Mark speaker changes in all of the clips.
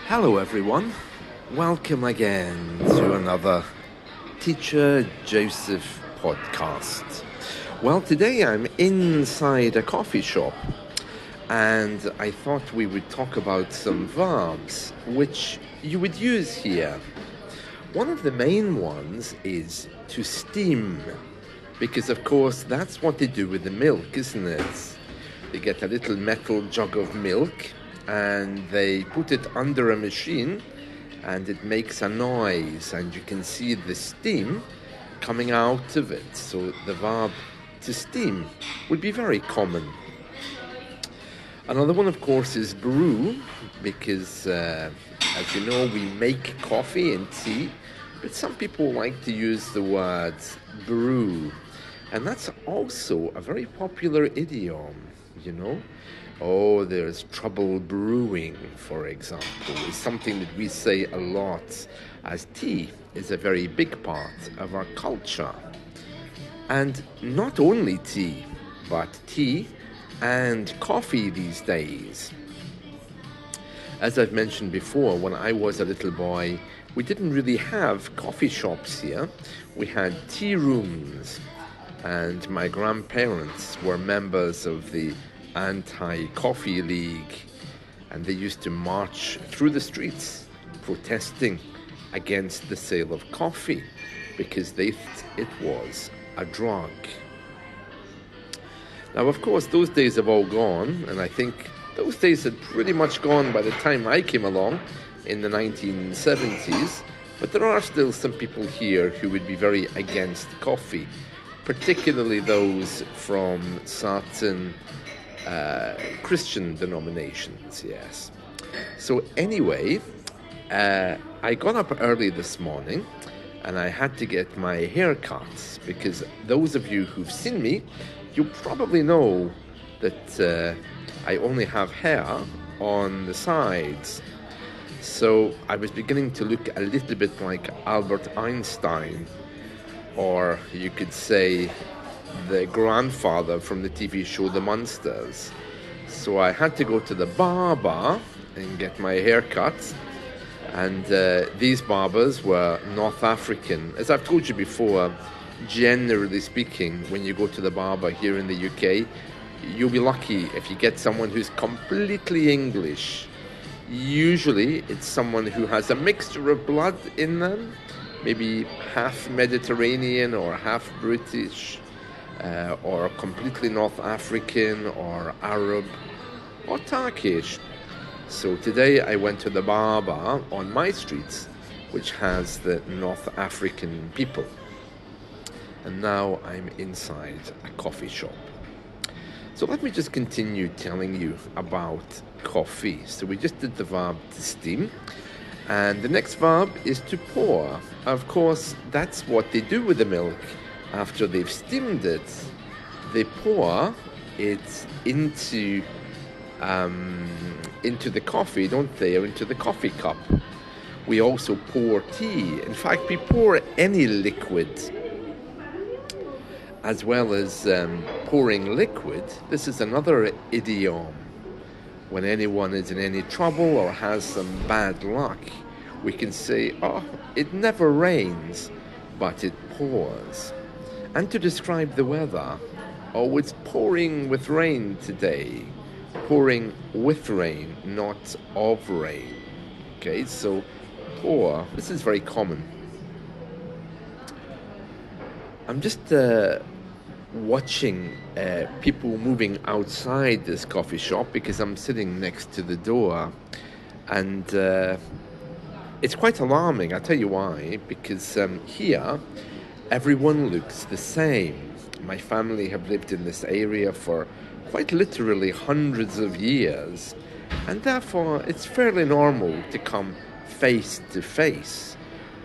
Speaker 1: Hello, everyone. Welcome again to another Teacher Joseph podcast. Well, today I'm inside a coffee shop and I thought we would talk about some verbs which you would use here. One of the main ones is to steam, because of course that's what they do with the milk, isn't it? They get a little metal jug of milk and they put it under a machine and it makes a noise and you can see the steam coming out of it. So the verb to steam would be very common. Another one, of course, is brew, because as you know, we make coffee and tea, but some people like to use the words brew. And that's also a very popular idiom, you know. Oh, there's trouble brewing, for example, is something that we say a lot, as tea is a very big part of our culture. And not only tea, but tea and coffee these days. As I've mentioned before, when I was a little boy, we didn't really have coffee shops here. We had tea rooms, and my grandparents were members of the Anti-Coffee League, and they used to march through the streets protesting against the sale of coffee because they thought it was a drug. Now, of course, those days have all gone, and I think those days had pretty much gone by the time I came along in the 1970s, but there are still some people here who would be very against coffee, particularly those from certain Christian denominations, yes. So anyway, I got up early this morning and I had to get my hair cut, because those of you who've seen me, you probably know that I only have hair on the sides. So I was beginning to look a little bit like Albert Einstein, or you could say the grandfather from the TV show The Munsters. So I had to go to the barber and get my hair cut. And these barbers were North African. As I've told you before, generally speaking, when you go to the barber here in the UK, you'll be lucky if you get someone who's completely English. Usually it's someone who has a mixture of blood in them, maybe half Mediterranean or half British, or completely North African or Arab or Turkish. So today I went to the barber on my streets, which has the North African people. And now I'm inside a coffee shop. So let me just continue telling you about coffee. So we just did the verb to steam, and the next verb is to pour. Of course, that's what they do with the milk. After they've steamed it, they pour it into the coffee, don't they? Or into the coffee cup. We also pour tea. In fact, we pour any liquid, as well as pouring liquid. This is another idiom. When anyone is in any trouble or has some bad luck, we can say, oh, it never rains, but it pours. And to describe the weather, oh, it's pouring with rain today. Pouring with rain, not of rain. Okay, so pour, this is very common. I'm just watching people moving outside this coffee shop, because I'm sitting next to the door, and it's quite alarming. I'll tell you why. Because here everyone looks the same. My family have lived in this area for quite literally hundreds of years, and therefore it's fairly normal to come face to face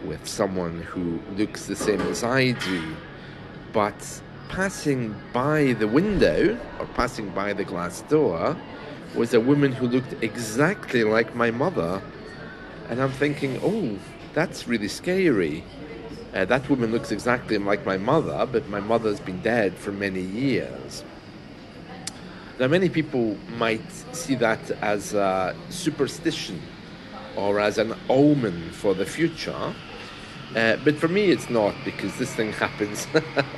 Speaker 1: with someone who looks the same as I do. But passing by the window, or passing by the glass door, was a woman who looked exactly like my mother. And I'm thinking, oh, that's really scary. That woman looks exactly like my mother, but my mother's been dead for many years. Now, many people might see that as a superstition, or as an omen for the future. But for me, it's not, because this thing happens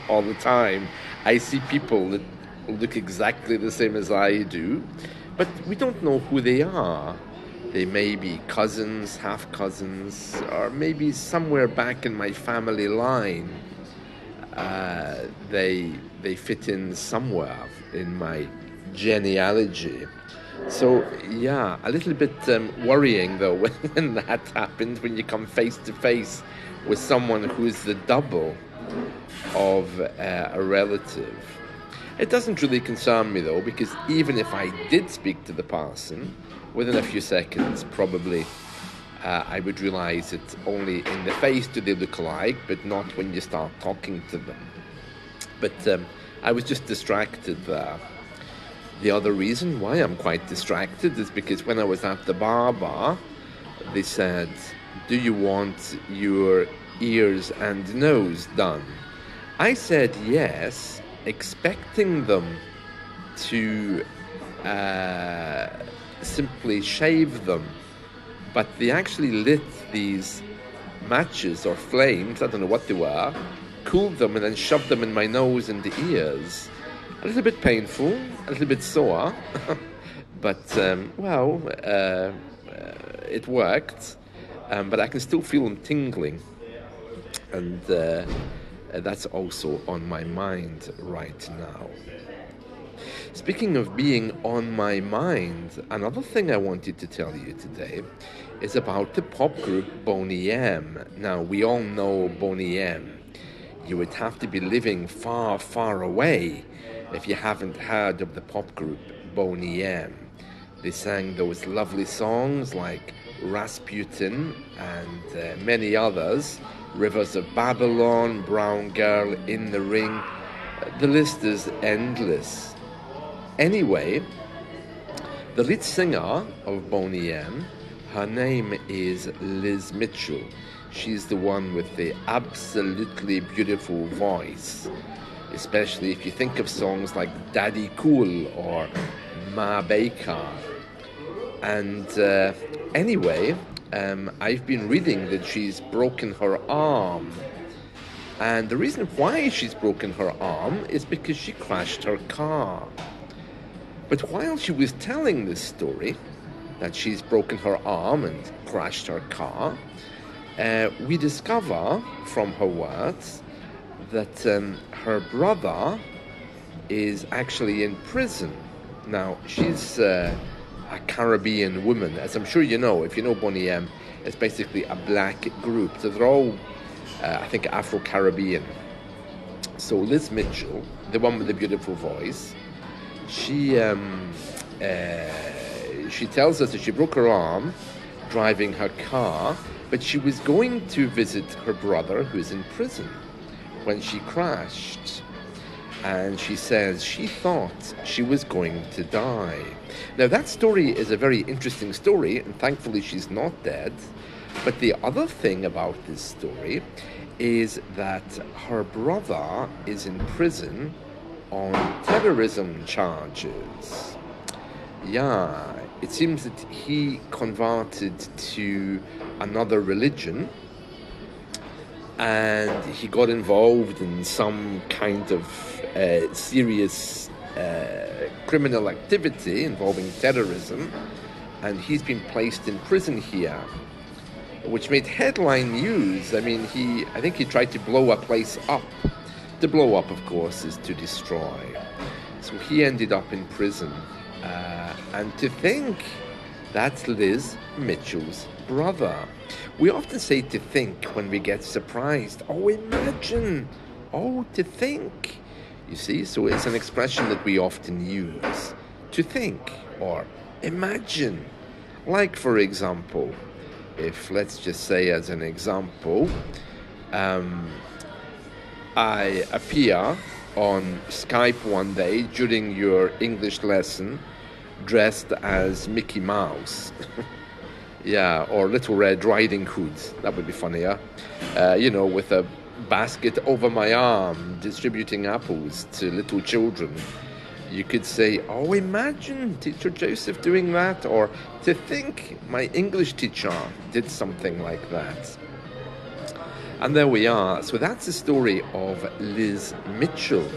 Speaker 1: all the time. I see people that look exactly the same as I do, but we don't know who they are. They may be cousins, half cousins, or maybe somewhere back in my family line. They fit in somewhere in my genealogy. So yeah, a little bit worrying though when that happened, when you come face to face with someone who's the double of a relative. It doesn't really concern me though, because even if I did speak to the person, within a few seconds probably I would realize that only in the face do they look alike, but not when you start talking to them. But I was just distracted there. The other reason why I'm quite distracted is because when I was at the barber, they said, "Do you want your ears and nose done?" I said yes, expecting them to simply shave them. But they actually lit these matches or flames, I don't know what they were, cooled them and then shoved them in my nose and the ears. A little bit painful, a little bit sore, but it worked. But I can still feel them tingling, and that's also on my mind right now. Speaking of being on my mind, another thing I wanted to tell you today is about the pop group Boney M. Now, we all know Boney M. You would have to be living far, far away if you haven't heard of the pop group Boney M. They sang those lovely songs like Rasputin and many others, Rivers of Babylon, Brown Girl, In the Ring. The list is endless. Anyway, the lead singer of Boney M, her name is Liz Mitchell. She's the one with the absolutely beautiful voice, especially if you think of songs like Daddy Cool or Ma Baker. And anyway, I've been reading that she's broken her arm. And the reason why she's broken her arm is because she crashed her car. But while she was telling this story, that she's broken her arm and crashed her car, we discover from her words that her brother is actually in prison. Now, she's a Caribbean woman, as I'm sure you know. If you know Boney M, it's basically a black group. So they're all, I think, Afro-Caribbean. So Liz Mitchell, the one with the beautiful voice, she tells us that she broke her arm driving her car, but she was going to visit her brother who's in prison when she crashed. And she says she thought she was going to die. Now, that story is a very interesting story, and thankfully she's not dead. But the other thing about this story is that her brother is in prison on terrorism charges. Yeah, it seems that he converted to another religion and he got involved in some kind of serious criminal activity involving terrorism, and he's been placed in prison here, which made headline news. I mean, I think he tried to blow a place up. To blow up, of course, is to destroy. So he ended up in prison. And to think that's Liz Mitchell's brother. We often say to think when we get surprised. Oh, imagine. Oh, to think. You see, so it's an expression that we often use. To think or imagine. Like, for example, if, let's just say as an example, I appear on Skype one day during your English lesson dressed as Mickey Mouse. Yeah, or Little Red Riding Hood. That would be funnier. With a basket over my arm, distributing apples to little children. You could say, oh, imagine Teacher Joseph doing that, or to think my English teacher did something like that. And there we are. So that's the story of Liz Mitchell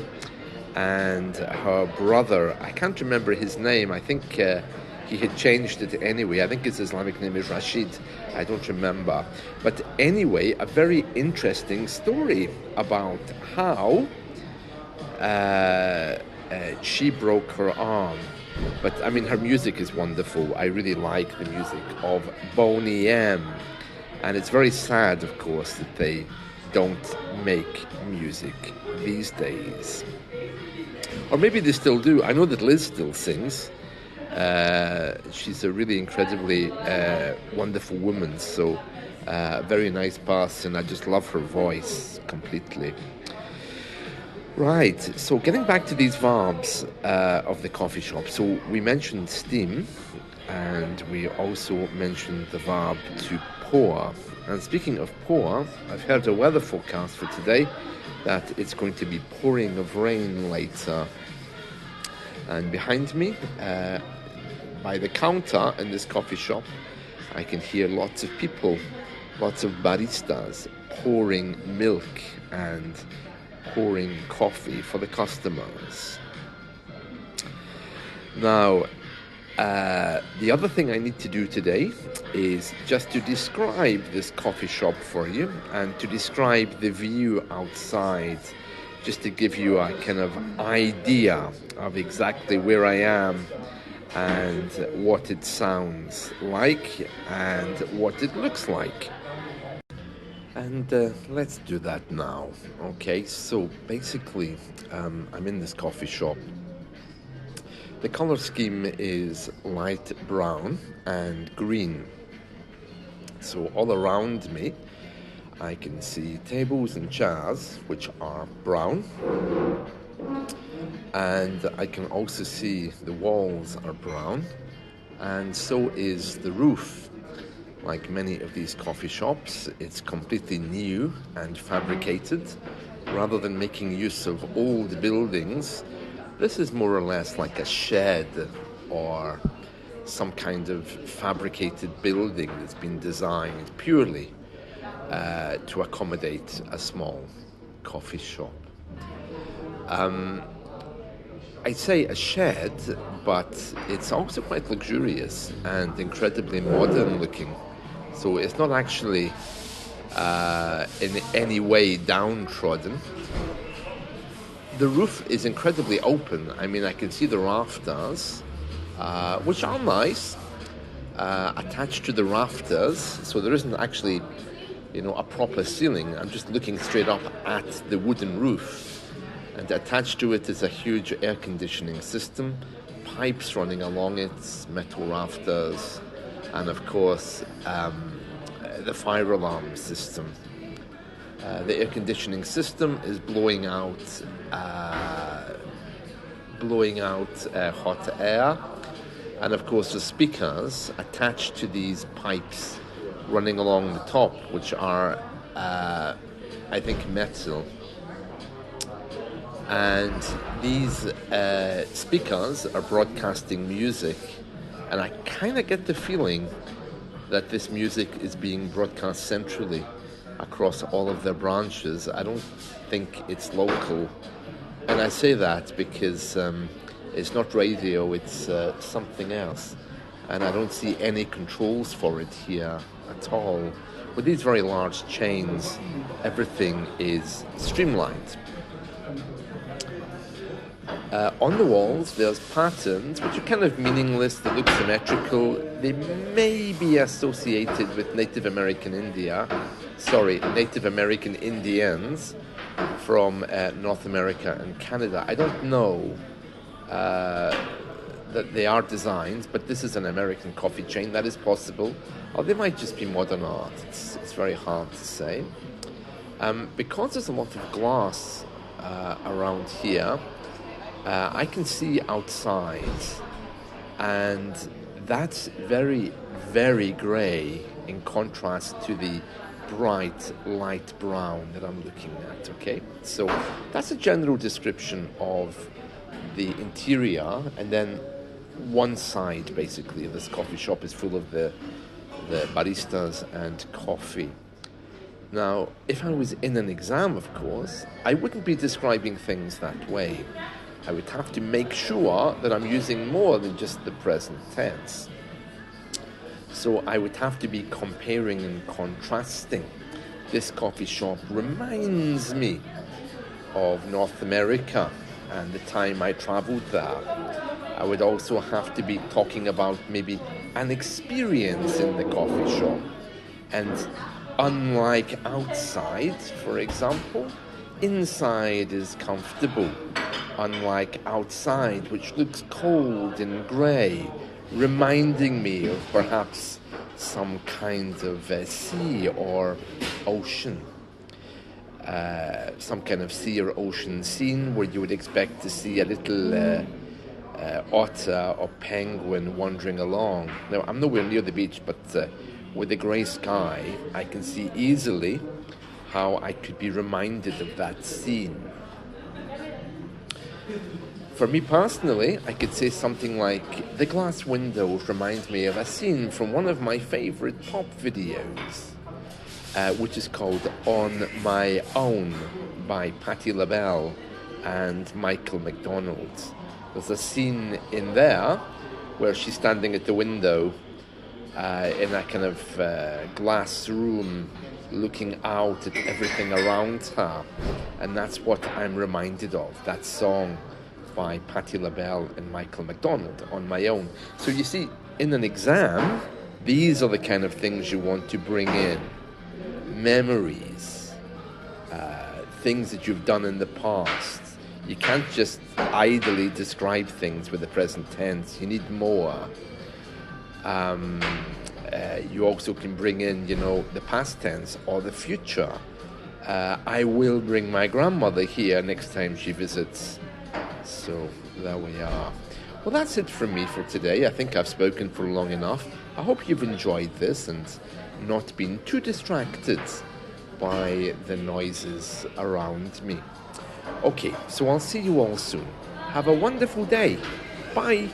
Speaker 1: and her brother. I can't remember his name. I think he had changed it anyway. I think his Islamic name is Rashid. I don't remember. But anyway, a very interesting story about how she broke her arm. But I mean, her music is wonderful. I really like the music of Boney M. And it's very sad, of course, that they don't make music these days. Or maybe they still do. I know that Liz still sings. She's a really incredibly wonderful woman. So, very nice person. I just love her voice completely. Right, so getting back to these verbs of the coffee shop. So we mentioned steam, and we also mentioned the verb to pour. And speaking of pour, I've heard a weather forecast for today that it's going to be pouring of rain later. And behind me, by the counter in this coffee shop, I can hear lots of people, lots of baristas pouring milk and pouring coffee for the customers. Now, the other thing I need to do today is just to describe this coffee shop for you and to describe the view outside, just to give you a kind of idea of exactly where I am and what it sounds like and what it looks like. And let's do that now. Okay, so basically I'm in this coffee shop. The color scheme is light brown and green. So all around me I can see tables and chairs which are brown, and I can also see the walls are brown, and so is the roof. Like many of these coffee shops, it's completely new and fabricated. Rather than making use of old buildings, this is more or less like a shed or some kind of fabricated building that's been designed purely to accommodate a small coffee shop. I'd say a shed, but it's also quite luxurious and incredibly modern looking. So it's not actually in any way downtrodden. The roof is incredibly open. I mean, I can see the rafters, which are nice, attached to the rafters. So there isn't actually, a proper ceiling. I'm just looking straight up at the wooden roof. And attached to it is a huge air conditioning system, pipes running along it, metal rafters, and of course, the fire alarm system. The air conditioning system is blowing out hot air, and of course the speakers attached to these pipes running along the top, which are I think metal, and these speakers are broadcasting music, and I kind of get the feeling that this music is being broadcast centrally across all of their branches. I don't think it's local, and I say that because it's not radio, it's something else, and I don't see any controls for it here at all. With these very large chains, everything is streamlined. On the walls, there's patterns which are kind of meaningless, they look symmetrical. They may be associated with Native American Indians from North America and Canada. I don't know that they are designs, but this is an American coffee chain, that is possible. Or they might just be modern art. It's very hard to say. Because there's a lot of glass around here, I can see outside, and that's very, very grey in contrast to the bright light brown that I'm looking at, okay? So that's a general description of the interior, and then one side basically of this coffee shop is full of the baristas and coffee. Now, if I was in an exam, of course, I wouldn't be describing things that way. I would have to make sure that I'm using more than just the present tense. So I would have to be comparing and contrasting. This coffee shop reminds me of North America and the time I traveled there. I would also have to be talking about maybe an experience in the coffee shop. And unlike outside, for example, inside is comfortable. Unlike outside, which looks cold and grey, reminding me of perhaps some kind of sea or ocean. Some kind of sea or ocean scene where you would expect to see a little otter or penguin wandering along. Now, I'm nowhere near the beach, but with the grey sky, I can see easily how I could be reminded of that scene. For me personally, I could say something like, the glass windows remind me of a scene from one of my favourite pop videos, which is called On My Own by Patti LaBelle and Michael McDonald. There's a scene in there where she's standing at the window in a kind of glass room looking out at everything around her, and that's what I'm reminded of, that song by Patti LaBelle and Michael McDonald, On My Own. So you see, in an exam, these are the kind of things you want to bring in. Memories, things that you've done in the past. You can't just idly describe things with the present tense. You need more. You also can bring in, the past tense or the future. I will bring my grandmother here next time she visits. So there we are. Well, that's it from me for today. I think I've spoken for long enough. I hope you've enjoyed this and not been too distracted by the noises around me. Okay, so I'll see you all soon. Have a wonderful day. Bye.